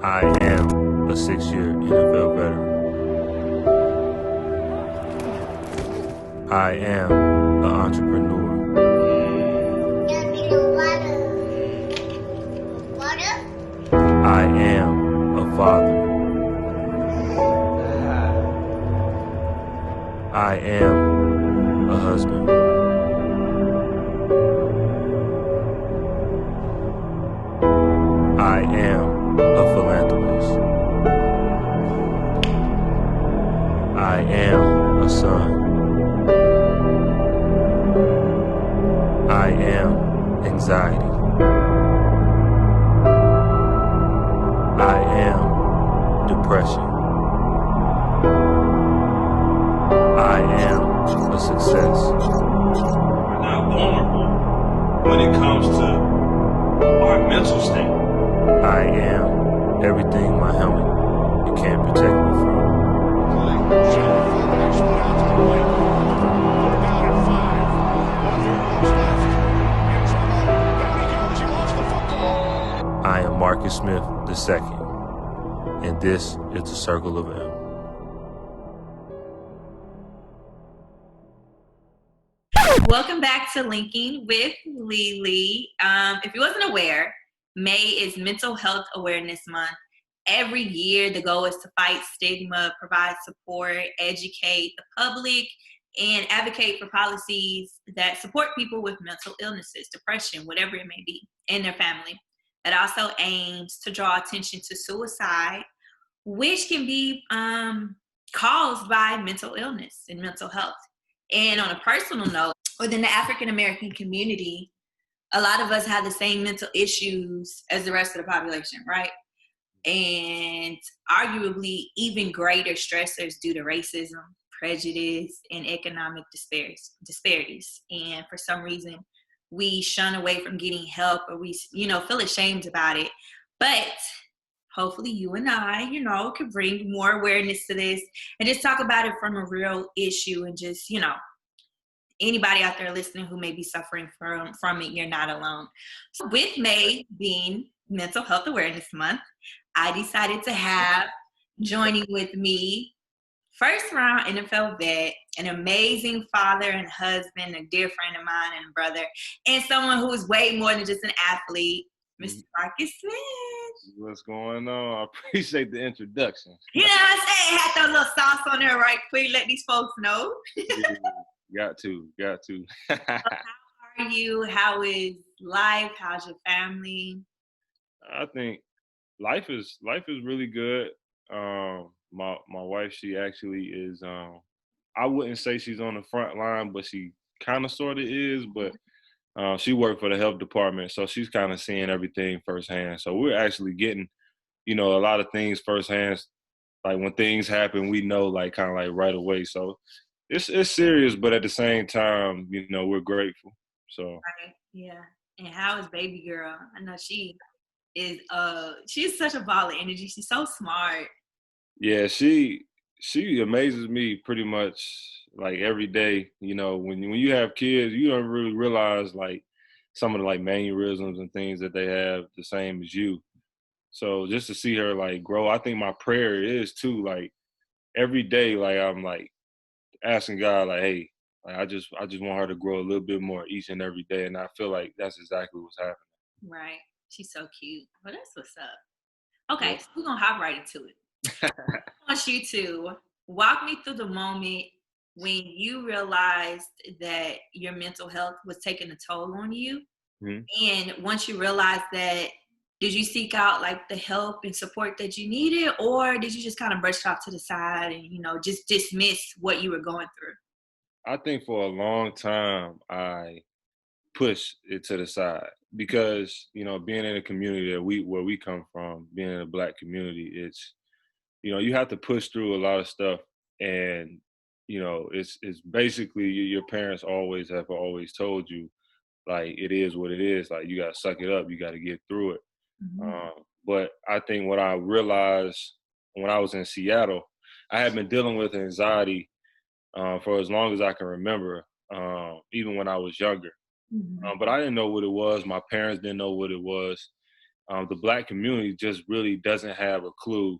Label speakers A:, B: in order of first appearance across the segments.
A: I am a 6-year NFL veteran. I am an entrepreneur. I am a father. I am a husband. I am a philanthropist. I am a son. I am anxiety. I am depression. I am a success.
B: We're not vulnerable when it comes to our mental state.
A: I am everything my helmet can't protect me from. I am Marcus Smith II, and this is the Circle of M.
C: Welcome back to Linking with Lili. If you wasn't aware, May is Mental Health Awareness Month. Every year, the goal is to fight stigma, provide support, educate the public, and advocate for policies that support people with mental illnesses, depression, whatever it may be, and their family. It also aims to draw attention to suicide, which can be caused by mental illness and mental health. And on a personal note, within the African American community, a lot of us have the same mental issues as the rest of the population, right? And arguably even greater stressors due to racism, prejudice, and economic disparities. And for some reason, we shun away from getting help, or we, feel ashamed about it. But hopefully you and I, can bring more awareness to this and just talk about it from a real issue, and just, anybody out there listening who may be suffering from it, you're not alone. So with May being Mental Health Awareness Month, I decided to have joining with me first round NFL vet, an amazing father and husband, a dear friend of mine and brother, and someone who is way more than just an athlete, Mr. Marcus Smith.
B: What's going on? I appreciate the introduction.
C: You know what I'm saying? Had that little sauce on there right quick, let these folks know.
B: Yeah, got to.
C: How are you? How is life? How's your family?
B: I think life is really good. My wife, she actually is. I wouldn't say she's on the front line, but she kind of sort of is. But she worked for the health department, so she's kind of seeing everything firsthand. So we're actually getting, a lot of things firsthand. Like when things happen, we know kind of right away. So it's serious, but at the same time, we're grateful. So
C: right. Yeah. And how is baby girl? I know she's such a ball of energy. She's so smart.
B: yeah, she amazes me pretty much every day. When you have kids, you don't really realize some of the mannerisms and things that they have the same as you. So just to see her grow, I think my prayer is too, every day, I'm asking God, hey, I just want her to grow a little bit more each and every day. And I feel like that's exactly what's happening.
C: Right. She's so cute. Well, that's what's up. Okay,
B: Yeah.
C: so we're gonna hop right into it. I want you to walk me through the moment when you realized that your mental health was taking a toll on you.
B: Mm-hmm.
C: And once you realized that, did you seek out the help and support that you needed, or did you just kind of brush it off to the side and just dismiss what you were going through?
B: I think for a long time I pushed it to the side because being in a community where we come from, being in a Black community, it's you have to push through a lot of stuff, and it's basically your parents have always told you it is what it is, you got to suck it up, you got to get through it.
C: Mm-hmm.
B: But I think what I realized when I was in Seattle, I had been dealing with anxiety for as long as I can remember, even when I was younger.
C: Mm-hmm.
B: But I didn't know what it was. My parents didn't know what it was. the Black community just really doesn't have a clue,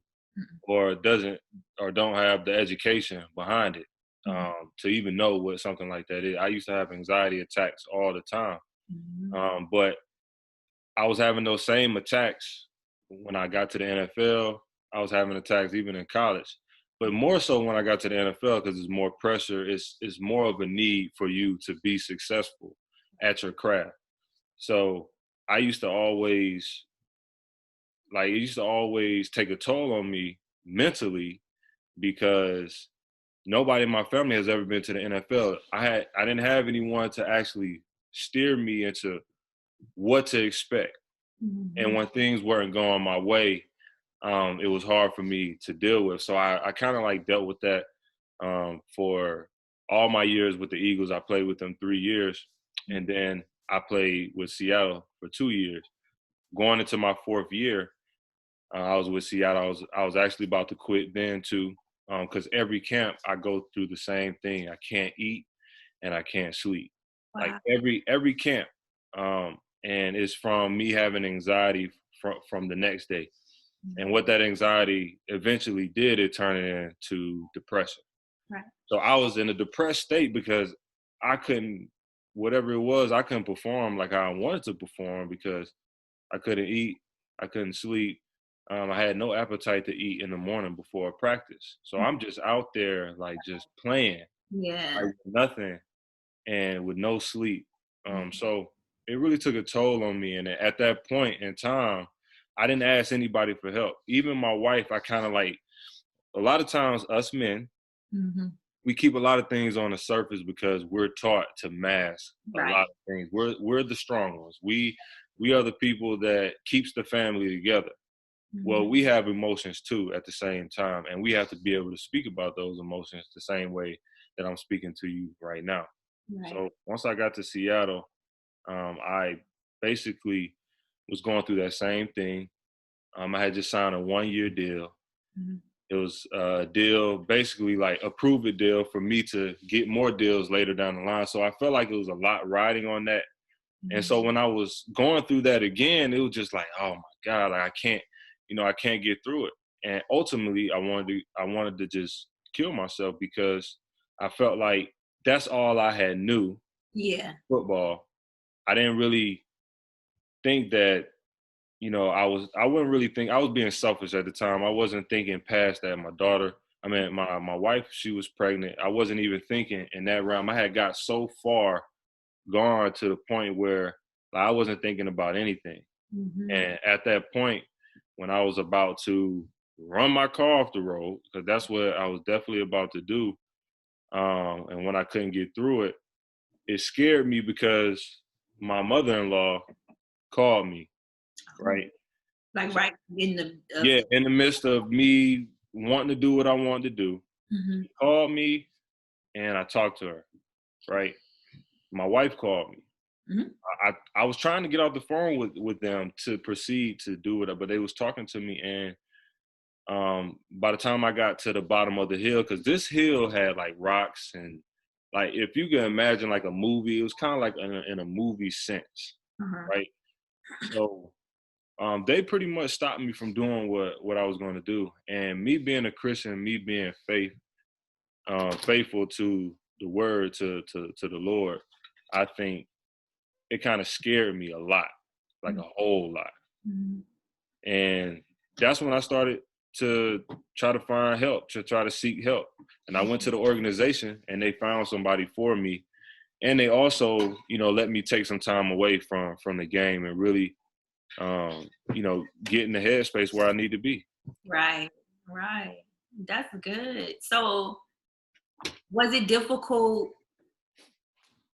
B: or don't have the education behind it to even know what something like that is. I used to have anxiety attacks all the time, but I was having those same attacks when I got to the NFL. I was having attacks even in college, but more so when I got to the NFL, because it's more pressure. It's more of a need for you to be successful at your craft. So I used to always it used to always take a toll on me mentally, because nobody in my family has ever been to the NFL. I didn't have anyone to actually steer me into what to expect. And when things weren't going my way, it was hard for me to deal with. So I kind of like dealt with that for all my years with the Eagles. I played with them 3 years, and then I played with Seattle for 2 years. Going into my 4th year, I was with Seattle. I was actually about to quit then too, because every camp I go through the same thing. I can't eat and I can't sleep.
C: Wow.
B: Like every camp, and it's from me having anxiety from the next day. And what that anxiety eventually did, it turned it into depression.
C: Right.
B: So I was in a depressed state because I couldn't, whatever it was, I couldn't perform like I wanted to perform, because I couldn't eat, I couldn't sleep. I had no appetite to eat in the morning before practice. So I'm just out there like just playing, like nothing, and with no sleep. So it really took a toll on me. And at that point in time, I didn't ask anybody for help. Even my wife, I kind of like, a lot of times us men, we keep a lot of things on the surface because we're taught to mask a lot of things. We're the strong ones. We are the people that keeps the family together. Well, we have emotions too at the same time, and we have to be able to speak about those emotions the same way that I'm speaking to you right now. So once I got to Seattle, I basically was going through that same thing. I had just signed a 1-year deal. It was a deal, basically like a prove-it deal for me to get more deals later down the line. So I felt like it was a lot riding on that. And so when I was going through that again, it was just like, oh my God, like I can't get through it. And ultimately, I wanted to just kill myself, because I felt like that's all I had knew.
C: Yeah.
B: Football. I didn't really think that, I wouldn't really think, I was being selfish at the time. I wasn't thinking past that. My wife, she was pregnant. I wasn't even thinking in that realm. I had got so far gone to the point where I wasn't thinking about anything. And at that point, when I was about to run my car off the road, because that's what I was definitely about to do, and when I couldn't get through it, it scared me, because my mother-in-law called me, right?
C: Like right in the
B: in the midst of me wanting to do what I wanted to do. She called me, and I talked to her, right? My wife called me. I was trying to get off the phone with them to proceed to do it, but they was talking to me, and by the time I got to the bottom of the hill, because this hill had like rocks, and like if you can imagine like a movie, it was kind of like in a movie sense, right? So they pretty much stopped me from doing what I was going to do. And me being a Christian, me being faithful to the word, to the Lord, I think it kind of scared me a lot, like a whole lot. And that's when I started to try to find help, to try to seek help. And I went to the organization, and they found somebody for me. And they also, let me take some time away from the game and really, get in the headspace where I need to be.
C: Right. That's good. So was it difficult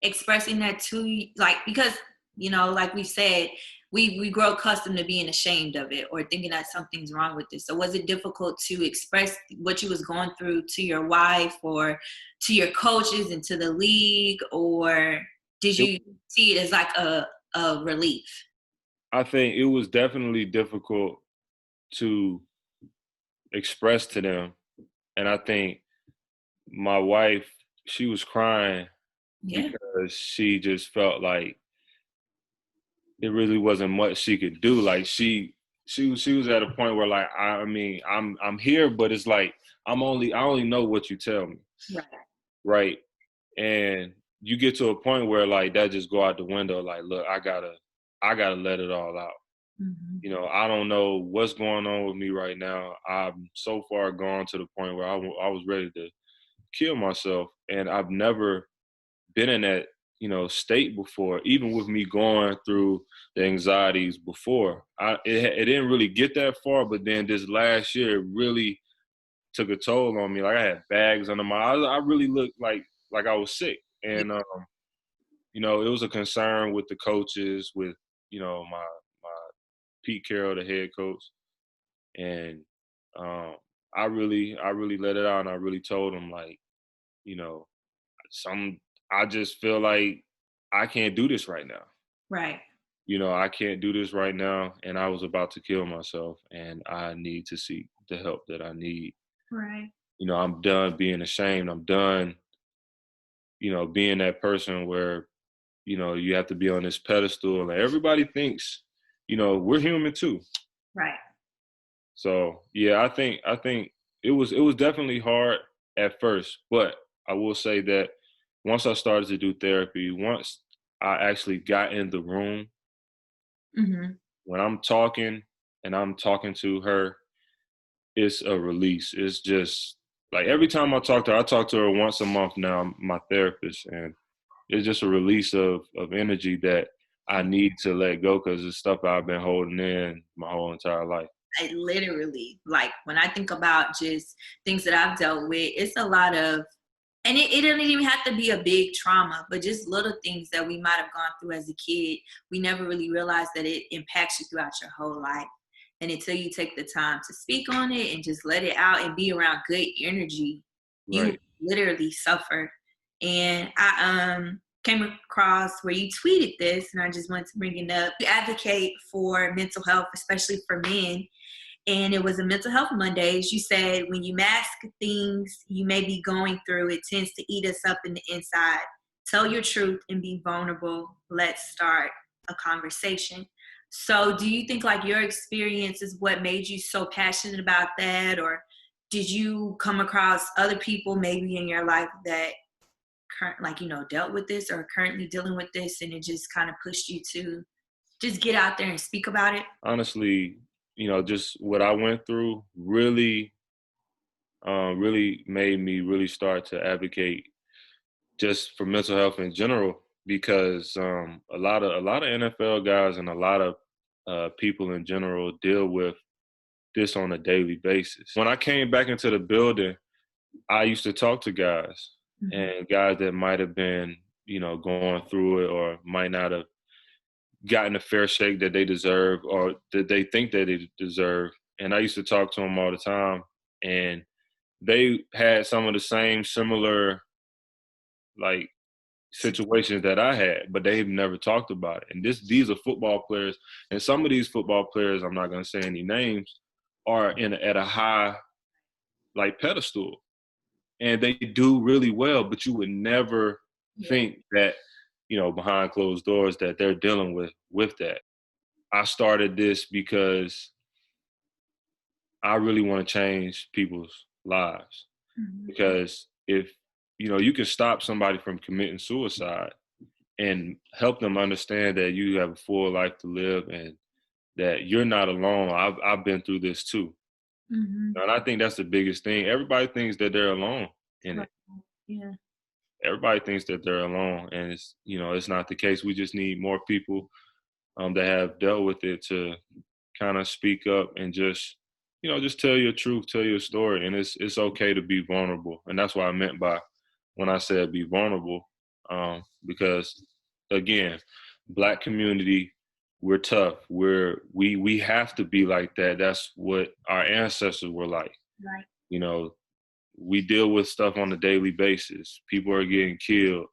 C: expressing that to you? Like, because, like we said, we grow accustomed to being ashamed of it or thinking that something's wrong with it. So was it difficult to express what you was going through to your wife or to your coaches and to the league, or did you see it as like a relief?
B: I think it was definitely difficult to express to them. And I think my wife, she was crying because she just felt like it really wasn't much she could do. Like she was at a point where like I mean I'm here, but it's like I only know what you tell me,
C: Right.
B: right? And you get to a point where like that just go out the window. Like, look, I gotta let it all out.
C: Mm-hmm.
B: You know, I don't know what's going on with me right now. I'm so far gone to the point where I was ready to kill myself, and I've never been in that, you know, state before. Even with me going through the anxieties before, it didn't really get that far. But then this last year, it really took a toll on me. Like I had bags under my eyes. I really looked like I was sick, and you know, it was a concern with the coaches, with you know my Pete Carroll, the head coach, and I really let it out, and I really told him like, you know, I just feel like I can't do this right now.
C: Right.
B: You know, I can't do this right now, and I was about to kill myself, and I need to seek the help that I need.
C: Right.
B: You know, I'm done being ashamed. I'm done, you know, being that person where, you know, you have to be on this pedestal, and everybody thinks, you know, we're human too.
C: Right.
B: So yeah, I think it was definitely hard at first, but I will say that once I started to do therapy, once I actually got in the room,
C: Mm-hmm.
B: when I'm talking and I'm talking to her, it's a release. It's just like every time I talk to her once a month now, my therapist, and it's just a release of energy that I need to let go because it's stuff I've been holding in my whole entire life.
C: I literally, like, when I think about just things that I've dealt with, it's a lot of, and it doesn't even have to be a big trauma, but just little things that we might have gone through as a kid. We never really realize that it impacts you throughout your whole life. And until you take the time to speak on it and just let it out and be around good energy, you
B: Right.
C: literally suffer. And I came across where you tweeted this, and I just wanted to bring it up. You advocate for mental health, especially for men, and it was a mental health Mondays. You said when you mask things you may be going through, it tends to eat us up in the inside. Tell your truth and be vulnerable. Let's start a conversation. So do you think like your experience is what made you so passionate about that? Or did you come across other people maybe in your life that like, you know, dealt with this or are currently dealing with this, and it just kind of pushed you to just get out there and speak about it?
B: Honestly, you know, just what I went through really made me really start to advocate just for mental health in general because a lot of NFL guys and a lot of people in general deal with this on a daily basis. When I came back into the building, I used to talk to guys
C: Mm-hmm.
B: and guys that might have been, you know, going through it or might not have gotten a fair shake that they deserve or that they think that they deserve. And I used to talk to them all the time, and they had some of the same similar like situations that I had, but they've never talked about it. And these are football players, and some of these football players, I'm not going to say any names, are at a high like pedestal, and they do really well. But you would never think that, you know, behind closed doors that they're dealing with that. I started this because I really want to change people's lives.
C: Mm-hmm.
B: Because if, you know, you can stop somebody from committing suicide and help them understand that you have a full life to live and that you're not alone. I've been through this too.
C: Mm-hmm.
B: And I think that's the biggest thing. Everybody thinks that they're alone in
C: Right.
B: it.
C: Yeah.
B: Everybody thinks that they're alone, and it's, you know, it's not the case. We just need more people that have dealt with it to kind of speak up and just, you know, just tell your truth, tell your story, and it's okay to be vulnerable. And that's what I meant by when I said be vulnerable, because again, Black community, we're tough. We have to be like that. That's what our ancestors were like.
C: Right.
B: You know, we deal with stuff on a daily basis. People are getting killed,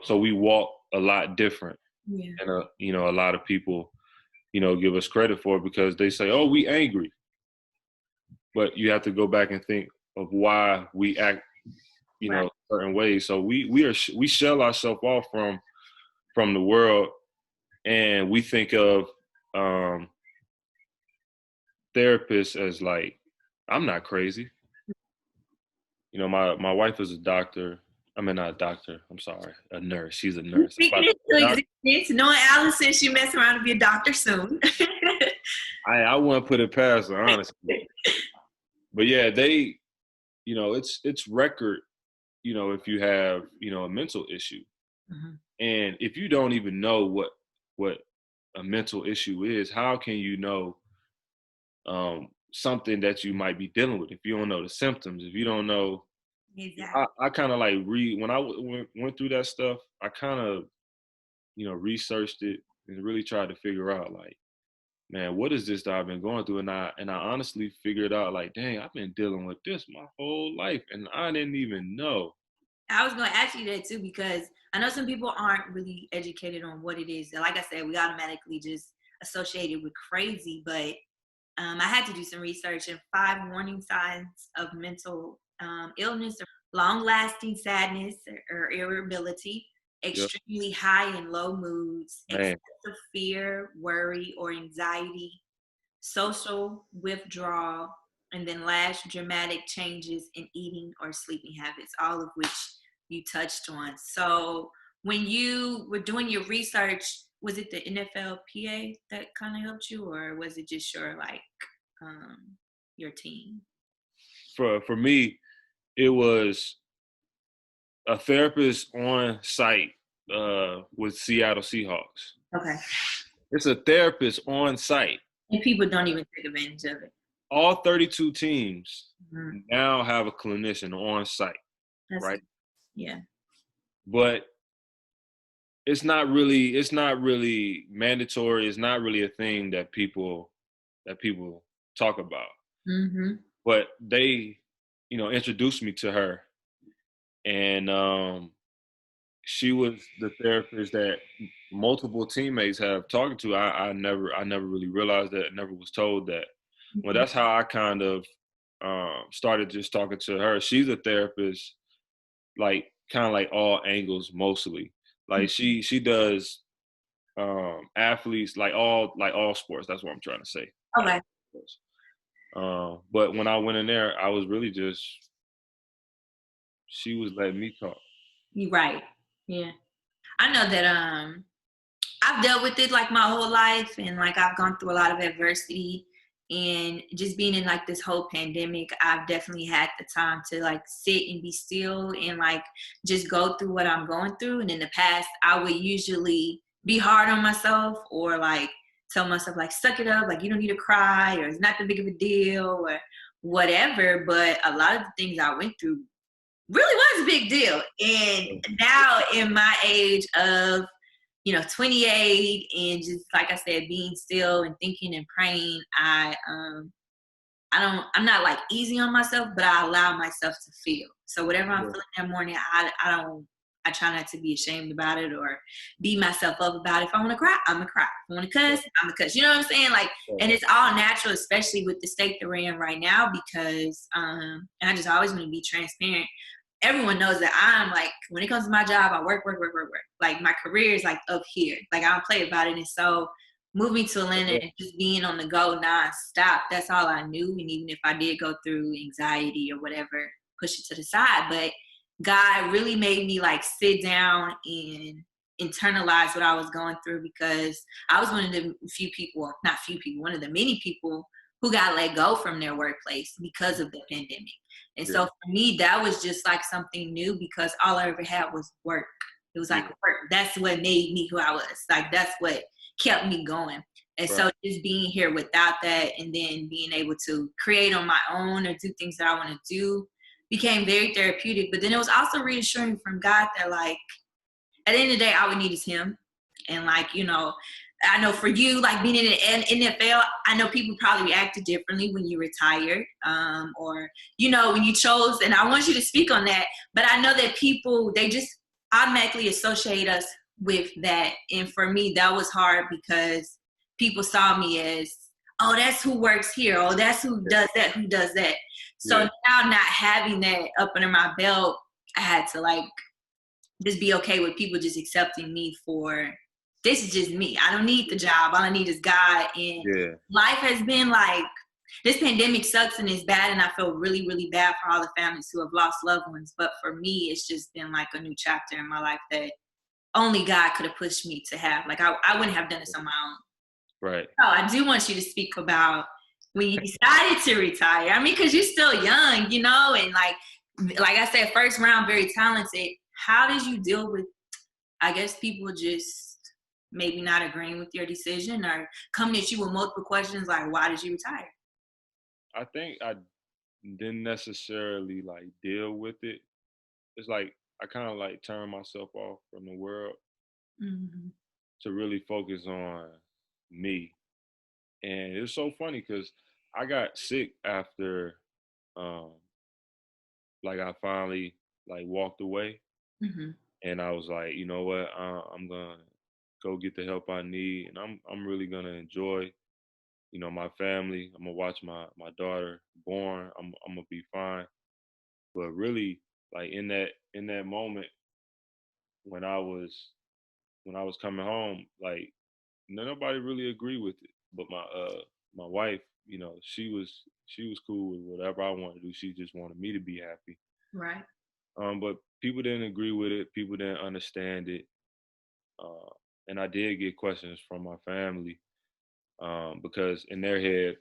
B: so we walk a lot different.
C: Yeah.
B: And you know, a lot of people, you know, give us credit for it because they say, "Oh, we angry," but you have to go back and think of why we act, you
C: Right.
B: know, certain ways. So we shell ourselves off from the world And we think of therapists as like, I'm not crazy. You know, my wife is a doctor. I mean, not a doctor. I'm sorry, a nurse. She's a nurse.
C: Speaking into existence, knowing Allison, she mess around to be a doctor soon.
B: I wouldn't put it past her, honestly. But yeah, they, you know, it's record, you know, if you have, you know, a mental issue.
C: Mm-hmm.
B: And if you don't even know what a mental issue is, how can you know something that you might be dealing with if you don't know the symptoms, if you don't know?
C: Exactly.
B: I kind of like when I went through that stuff, I kind of, you know, researched it and really tried to figure out like, man, what is this that I've been going through? And I honestly figured out like, dang, I've been dealing with this my whole life and I didn't even know.
C: I was going to ask you that too, because I know some people aren't really educated on what it is. Like I said, we automatically just associate it with crazy, but I had to do some research, and 5 warning signs of mental illness: long-lasting sadness or irritability,
B: Yep.
C: extremely high and low moods,
B: Man.
C: excessive fear, worry, or anxiety, social withdrawal, and then last, dramatic changes in eating or sleeping habits, all of which you touched on. So when you were doing your research, was it the NFLPA that kind of helped you, or was it just your team?
B: For me, it was a therapist on site with Seattle Seahawks.
C: Okay.
B: It's a therapist on site.
C: And people don't even take advantage of it.
B: All 32 teams now have a clinician on site, right?
C: Yeah.
B: But it's not really mandatory. It's not really a thing that people talk about.
C: Mm-hmm.
B: But they, you know, introduced me to her, and she was the therapist that multiple teammates have talked to. I never really realized that. I never was told that. Well, that's how I kind of started just talking to her. She's a therapist, like kind of like all angles mostly. Like she does athletes, like all sports. That's what I'm trying to say.
C: Okay.
B: But when I went in there, I was really just, she was letting me talk.
C: You're right. Yeah. I know that I've dealt with it like my whole life, and like I've gone through a lot of adversity, and just being in like this whole pandemic, I've definitely had the time to like sit and be still and like just go through what I'm going through. And in the past, I would usually be hard on myself, or like tell myself like, suck it up, like you don't need to cry, or it's not that big of a deal, or whatever. But a lot of the things I went through really was a big deal. And now in my age of, 28, and just like I said, being still and thinking and praying, I'm not like easy on myself, but I allow myself to feel. So whatever I'm feeling that morning, I try not to be ashamed about it or beat myself up about it. If I want to cry, I'm gonna cry. If I want to cuss, I'm gonna cuss. You know what I'm saying? Like, and it's all natural, especially with the state that we're in right now, because and I just always want to be transparent. Everyone knows that I'm like, when it comes to my job, I work. Like my career is like up here. Like I don't play about it. And so moving to Atlanta and just being on the go nonstop, that's all I knew. And even if I did go through anxiety or whatever, push it to the side. But God really made me like sit down and internalize what I was going through, because I was one of the one of the many people who got let go from their workplace because of the pandemic. And so for me, that was just like something new, because all I ever had was work. It was like work. That's what made me who I was. Like that's what kept me going. And so just being here without that, and then being able to create on my own or do things that I want to do, became very therapeutic. But then it was also reassuring from God that like, at the end of the day, all we need is him. And like, I know for you, like being in the NFL, I know people probably reacted differently when you retired, or, when you chose, and I want you to speak on that, but I know that people, they just automatically associate us with that. And for me, that was hard, because people saw me as, oh, that's who works here. Oh, that's who does that. So now not having that up under my belt, I had to like just be okay with people just accepting me for this is just me. I don't need the job. All I need is God. And
B: Yeah.
C: life has been like, this pandemic sucks and it's bad, and I feel really, really bad for all the families who have lost loved ones. But for me, it's just been like a new chapter in my life that only God could have pushed me to have. Like, I wouldn't have done this on my own.
B: Right.
C: So I do want you to speak about when you decided to retire. I mean, because you're still young, you know, and like I said, first round, very talented. How did you deal with, I guess, people just maybe not agreeing with your decision or coming at you with multiple questions like, why did you retire?
B: I think I didn't necessarily like deal with it. It's like I kind of like turned myself off from the world
C: Mm-hmm.
B: to really focus on me. And it was so funny because I got sick after um like I finally like walked away,
C: Mm-hmm.
B: and I was like, you know what, I'm gonna go get the help I need, and I'm really gonna enjoy, you know, my family. I'm gonna watch my daughter born. I'm gonna be fine. But really, like in that moment when I was when I was coming home, like nobody really agreed with it. But my wife, you know, she was cool with whatever I wanted to do. She just wanted me to be happy.
C: Right.
B: But people didn't agree with it. People didn't understand it. Uh, and I did get questions from my family because in their head,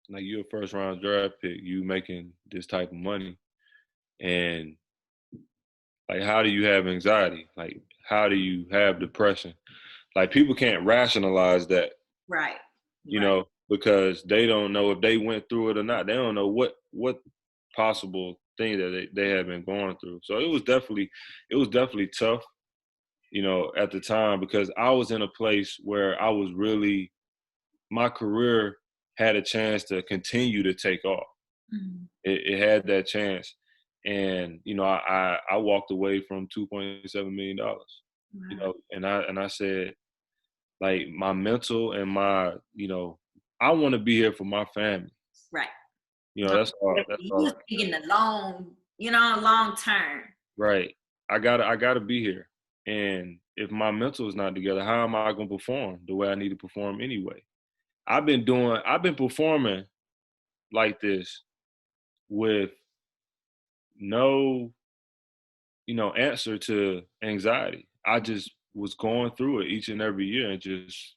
B: like you're a first round draft pick, you making this type of money, and like how do you have anxiety? Like how do you have depression? Like people can't rationalize that,
C: Right.
B: you
C: Right.
B: know, because they don't know if they went through it or not. They don't know what possible thing that they have been going through. So it was definitely tough, you know, at the time because I was in a place where I was really my career had a chance to continue to take off.
C: Mm-hmm.
B: It had that chance, and you know, I walked away from $2.7 million. You
C: Wow.
B: know, and I said like my mental and my, you know, I want to be here for my family.
C: Right.
B: You know,
C: No,
B: that's
C: you
B: all.
C: was thinking the long, long term.
B: Right. I gotta be here. And if my mental is not together, how am I gonna perform the way I need to perform anyway? I've been performing like this with no, you know, answer to anxiety. I just was going through it each and every year and just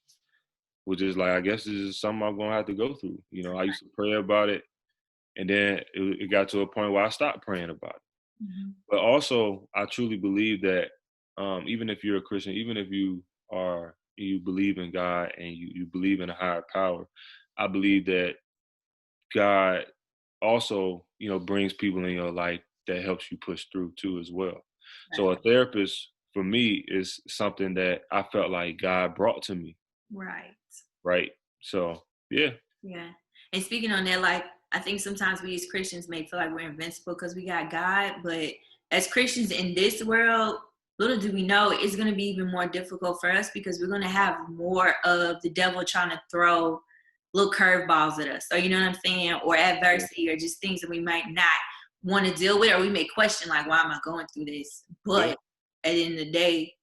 B: was just like, I guess this is something I'm gonna have to go through. You know, I used to pray about it, and then it got to a point where I stopped praying about it.
C: Mm-hmm.
B: But also, I truly believe that even if you're a Christian, even if you believe in God and you believe in a higher power, I believe that God also, you know, brings people in your life that helps you push through too as well.
C: Right.
B: So a therapist for me is something that I felt like God brought to me,
C: Right.
B: right? So yeah.
C: Yeah. And speaking on that, like, I think sometimes we as Christians may feel like we're invincible because we got God, but as Christians in this world, little do we know it's going to be even more difficult for us because we're going to have more of the devil trying to throw little curveballs at us. So, you know what I'm saying? Or adversity or just things that we might not want to deal with, or we may question, like, why am I going through this? But
B: Yeah.
C: at the end of the day,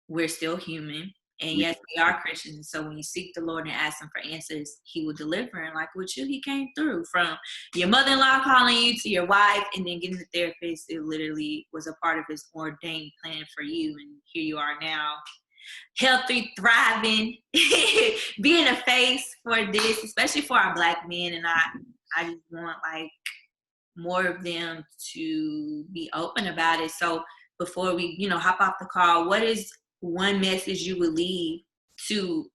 C: we're still human. And
B: We,
C: yes, we are Christians. So when you seek the Lord and ask him for answers, he will deliver. And like with you, he came through from your mother-in-law calling you to your wife and then getting the therapist. It literally was a part of his ordained plan for you. And here you are now, healthy, thriving, being a face for this, especially for our Black men. And I just want like more of them to be open about it. So before we, hop off the call, what is one message you would leave to,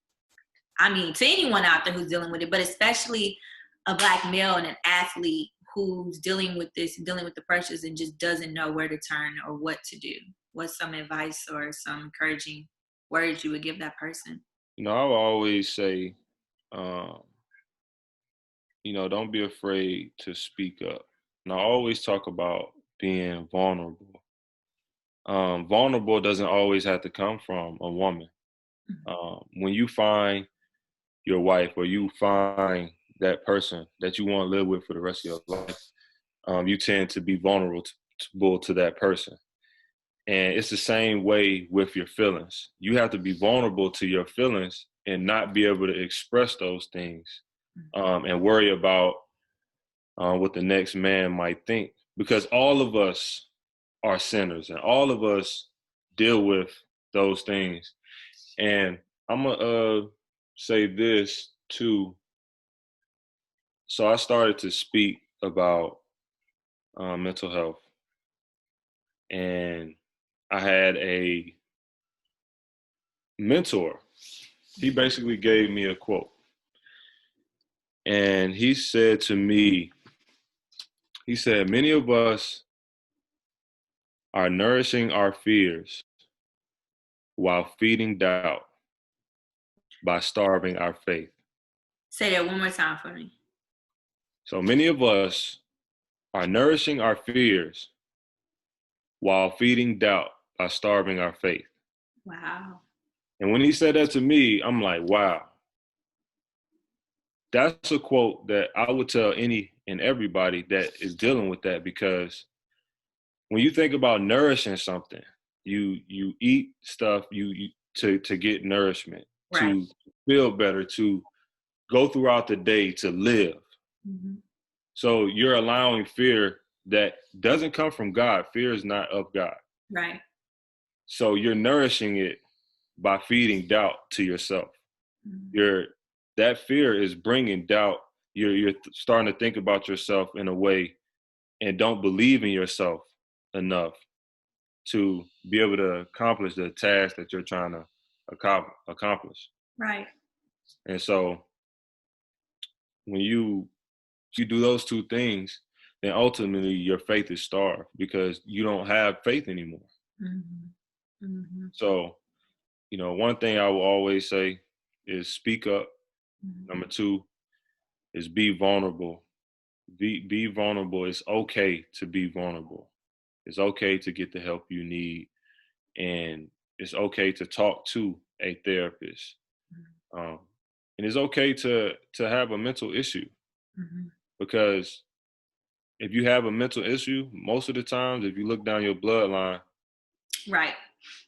C: to anyone out there who's dealing with it, but especially a Black male and an athlete who's dealing with this, dealing with the pressures and just doesn't know where to turn or what to do? What's some advice or some encouraging words you would give that person?
B: you know, I will always say, um, you know, don't be afraid to speak up. And I always talk about being vulnerable. Vulnerable doesn't always have to come from a woman. When you find your wife or you find that person that you want to live with for the rest of your life, you tend to be vulnerable to that person. And it's the same way with your feelings. You have to be vulnerable to your feelings and not be able to express those things, and worry about what the next man might think. Because all of us are sinners and all of us deal with those things. And I'm going to say this too. So I started to speak about mental health. And I had a mentor. He basically gave me a quote. And he said to me, he said, many of us are nourishing our fears while feeding doubt by starving our faith.
C: Say that one more time for me.
B: So many of us are nourishing our fears while feeding doubt by starving our faith.
C: Wow.
B: And when he said that to me, I'm like, wow. That's a quote that I would tell any and everybody that is dealing with that, because when you think about nourishing something, you eat stuff to get nourishment,
C: Right.
B: to feel better, to go throughout the day, to live.
C: Mm-hmm.
B: So you're allowing fear that doesn't come from God. Fear is not of God.
C: Right.
B: So you're nourishing it by feeding doubt to yourself.
C: Mm-hmm.
B: That fear is bringing doubt. You're starting to think about yourself in a way and don't believe in yourself enough to be able to accomplish the task that you're trying to accomplish.
C: Right.
B: And so when you do those two things, then ultimately your faith is starved because you don't have faith anymore.
C: Mm-hmm. Mm-hmm.
B: So, one thing I will always say is speak up.
C: Mm-hmm.
B: Number two is be vulnerable. Be vulnerable. It's okay to be vulnerable. It's okay to get the help you need. And it's okay to talk to a therapist. And it's okay to have a mental issue.
C: Mm-hmm.
B: Because if you have a mental issue, most of the times, if you look down your bloodline,
C: right,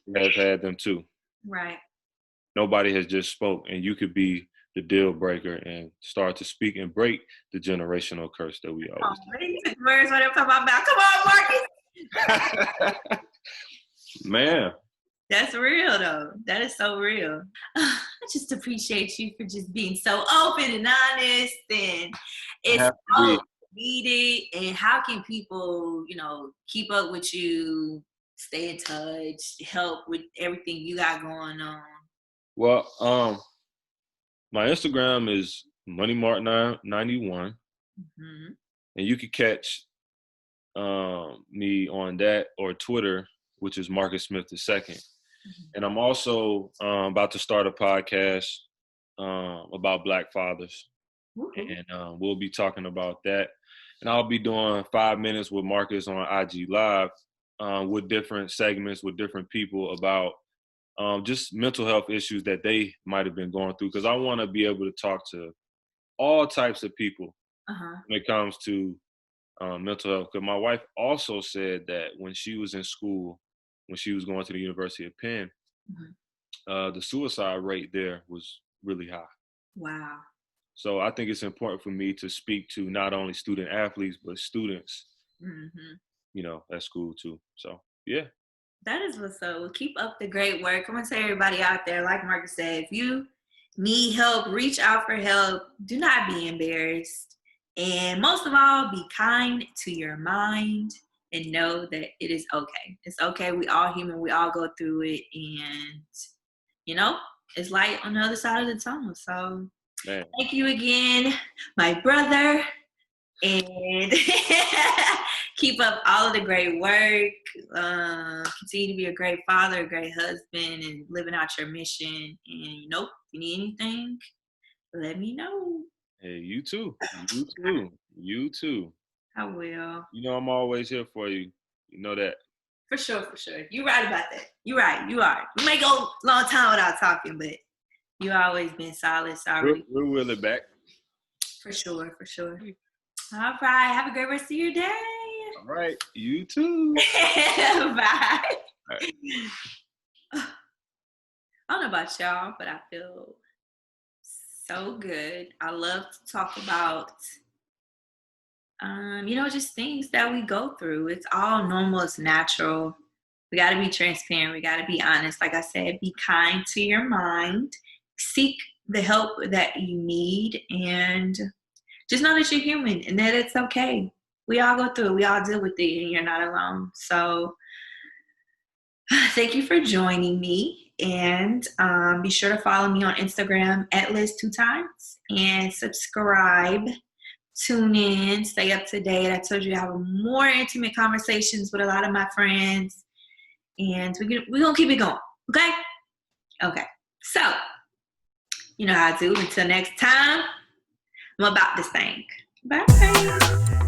B: you have had them too.
C: Right.
B: Nobody has just spoke, and you could be the deal breaker and start to speak and break the generational curse that we always
C: do. Where's what I'm talking about? Come on,
B: Marcus. Man.
C: That's real, though. That is so real. I just appreciate you for just being so open and honest, and it's so needed. And how can people, keep up with you, stay in touch, help with everything you got going on?
B: Well, my Instagram is MoneyMart91,
C: mm-hmm.
B: and you can catch me on that, or Twitter, which is Marcus Smith II. Mm-hmm. And I'm also about to start a podcast about Black fathers, and we'll be talking about that. And I'll be doing 5 minutes with Marcus on IG Live with different segments with different people about just mental health issues that they might have been going through, because I want to be able to talk to all types of people when it comes to mental health. Because my wife also said that when she was in school, when she was going to the University of Penn, the suicide rate there was really high.
C: Wow.
B: So I think it's important for me to speak to not only student athletes, but students, at school too. So, yeah.
C: That is what's up. Well, keep up the great work. I'm going to tell everybody out there, like Marcus said, if you need help, reach out for help. Do not be embarrassed. And most of all, be kind to your mind and know that it is okay. It's okay. We all human. We all go through it. And, it's light on the other side of the tunnel. So thank you again, my brother. And keep up all of the great work. Continue to be a great father, a great husband, and living out your mission. And, if you need anything, let me know.
B: Hey, you too. You too. You too.
C: I will.
B: I'm always here for you. You know that.
C: For sure. You're right about that. You're right. You are. We may go a long time without talking, but you always been solid.
B: We'll wheel it back.
C: For sure. All right. Have a great rest of your day.
B: All right. You too.
C: Bye. I don't know about y'all, but I feel so good. I love to talk about, just things that we go through. It's all normal. It's natural. We got to be transparent. We got to be honest. Like I said, be kind to your mind. Seek the help that you need, and just know that you're human and that it's okay. We all go through it. We all deal with it, and you're not alone. So thank you for joining me. And be sure to follow me on Instagram at Liz2times and subscribe. Tune in, stay up to date. I told you I have more intimate conversations with a lot of my friends. And we're going to keep it going. Okay? Okay. So, you know how to do. Until next time, I'm about this thing. Bye.